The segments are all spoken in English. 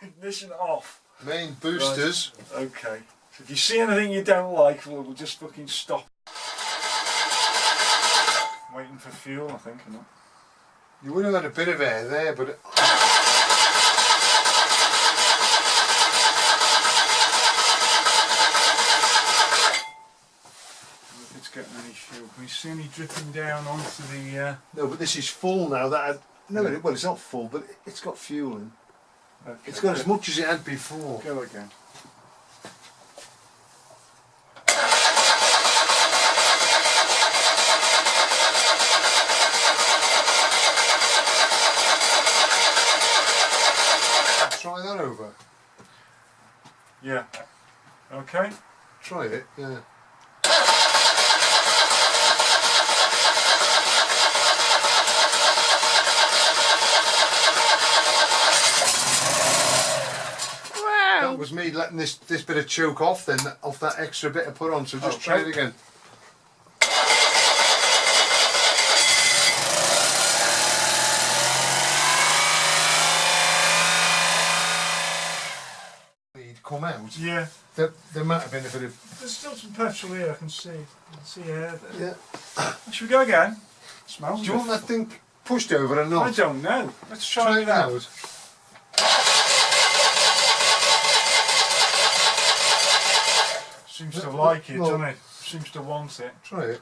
Ignition off. Main boosters. Right. Okay. So if you see anything you don't like, we'll just fucking stop. Waiting for fuel, I think, or not? You would have had a bit of air there, but If it's getting any fuel, can we see any dripping down onto the? no, but this is full now. Well, it's not full, but it's got fuel in. Okay. It's got as much as it had before. Go again. Try that over. Yeah. Okay. Try it, yeah. That was me letting this bit of choke off then, off that extra bit I put on, so just try it again. Come out. Yeah. There might have been a bit of. There's still some petrol here. I can see. Air there. Yeah. Should we go again? Smells. Do you want that thing pushed over or not? I don't know. Let's try it out. Seems to like it, doesn't it? Seems to want it. Try it.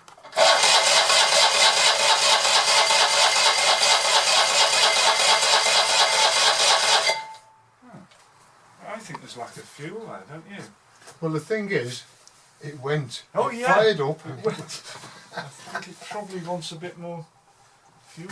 I think there's lack of fuel there, don't you? Well, the thing is, it went. Oh, it yeah. Fired up. It went. I think it probably wants a bit more fuel.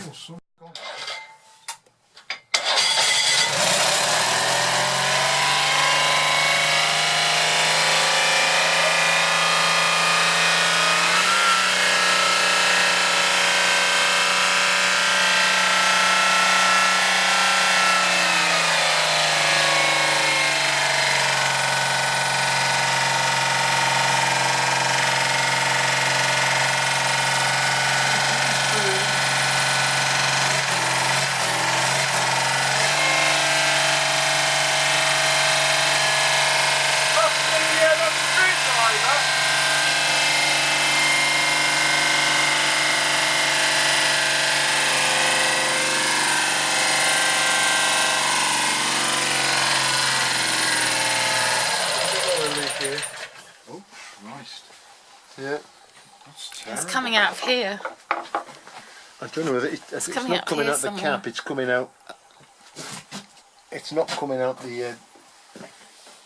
Oh, Christ. Yeah. It's coming out of here. I don't know whether it's not coming out the cap, it's coming out. It's not coming out the.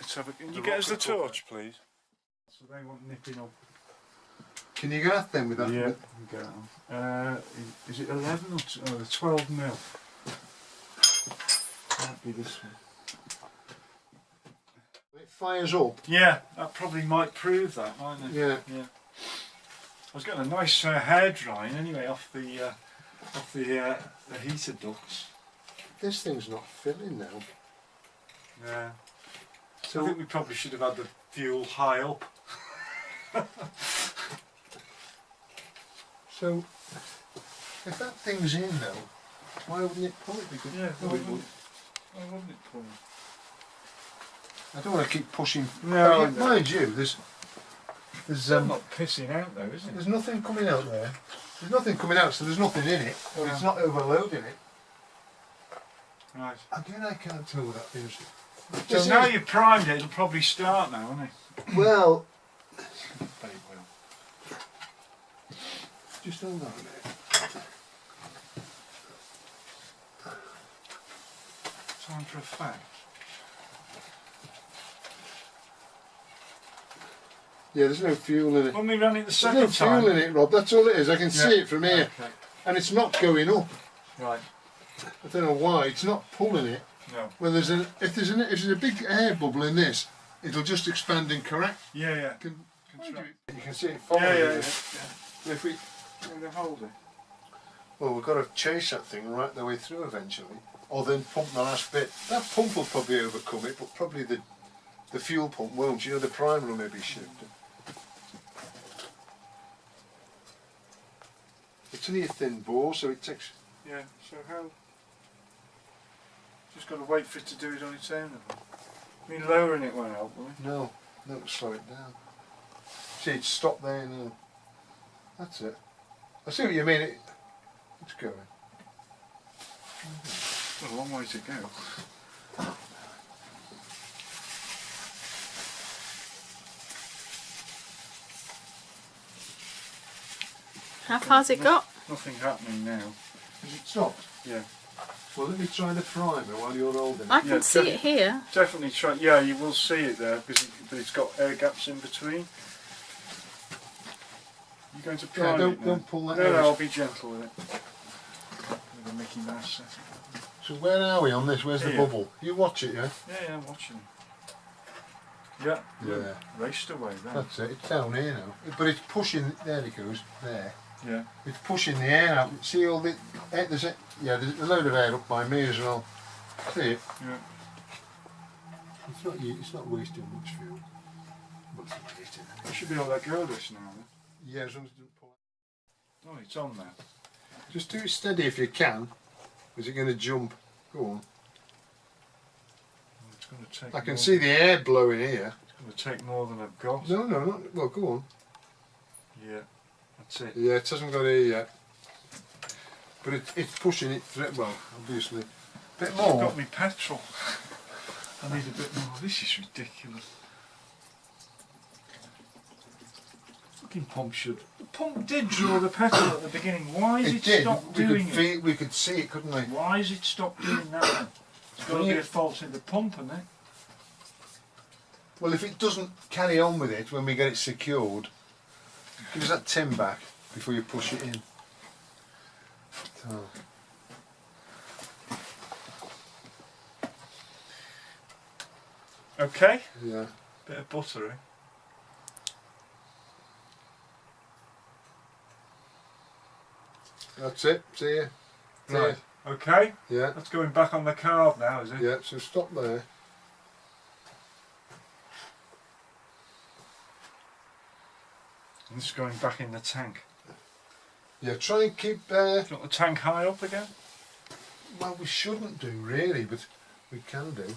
Let's have a, can you get us the torch, please? So they want nipping up. Can you get at them with that? Yeah, get on. Is it 11 or 12 mil? Might be this one. It fires up. Yeah, that probably might prove that, mightn't it? Yeah. Yeah. I was getting a nice hair drying anyway off the heater ducts. This thing's not filling now. Yeah. So I think we probably should have had the fuel high up. So if that thing's in now, why wouldn't it pull it? Because yeah, why wouldn't it pull? I don't want to keep pushing. No, no. Mind you, there's not pissing out though, is it? There's nothing coming out there. There's nothing coming out, so there's nothing in it. Or it's not overloading it. Right. Again, I can't tell what that thing's. So now you've primed it, it'll probably start now, won't it? Well, but it will. Just hold on a minute. Time for a fact. Yeah, there's no fuel in it. When we ran it the second There's no time. fuel in it, Rob. That's all it is. I can see it from here, Okay. and it's not going up. Right. I don't know why. It's not pulling it. No. Well, if there's a big air bubble in this, it'll just expand and correct. Yeah, yeah. You can see it following. Yeah. If we hold it. Well, we've got to chase that thing right the way through eventually, or then pump the last bit. That pump will probably overcome it, but probably the fuel pump won't. You know, the primer will maybe shift it. It's only a thin bore, so it takes. Yeah. So how? Just got to wait for it to do it on its own. I mean, lowering it won't help, will it? No, no, slow it down. See, it's stopped there now. That's it. I see what you mean. It's going. Got a long way to go. How far's it got? Nothing happening now. Is it stopped? Yeah. Well, let me try the primer while you're holding it. I can see it here. Definitely try. Yeah, you will see it there because but it's got air gaps in between. You're going to prime it now? Don't pull that No, out. no, I'll be gentle with it. With a Mickey Mouse setting. So where are we on this? Where's the Here. bubble? You watch it, yeah? Yeah, I'm watching it. Yeah. Yeah. Raced away then. That's it. It's down here now. But it's pushing. There it goes. There. Yeah. It's pushing the air out. See all the... There's a load of air up by me as well. See it? Yeah. It's not wasting much fuel. But it's not wasting It any. should be on that girlish now. Then. Yeah, as long as it doesn't pull out. Oh, it's on now. Just do it steady if you can. Is it going to jump? Go on. It's going to take. I can more see the air blowing here. It's going to take more than I've got. No, not... Well, go on. Yeah. That's it. Yeah, it hasn't got here yet. But it's pushing it through, well, obviously. A bit I've more. got me petrol. I need a bit more. This is ridiculous. Fucking pump should. The pump did draw the petrol at the beginning. Why is it did. stopped We doing could it? feel, we could see it, couldn't we? Why is it stopped doing that then? It's got to be a fault in the pump, isn't it? Well, if it doesn't carry on with it when we get it secured, give us that tin back before you push it in. So. Okay. Yeah. Bit of butter, eh? That's it. See you. Right. Okay. Yeah. That's going back on the carb now, is it? Yeah. So stop there. And this is going back in the tank. Yeah. Try and keep. Do you want the tank high up again? Well, we shouldn't do really, but we can do.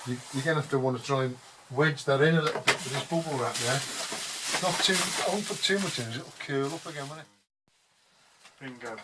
You're going to have to want to try and wedge that in a little bit with this bubble wrap there. Not too, I won't put too much in, it'll curl up again, won't it? Bingo.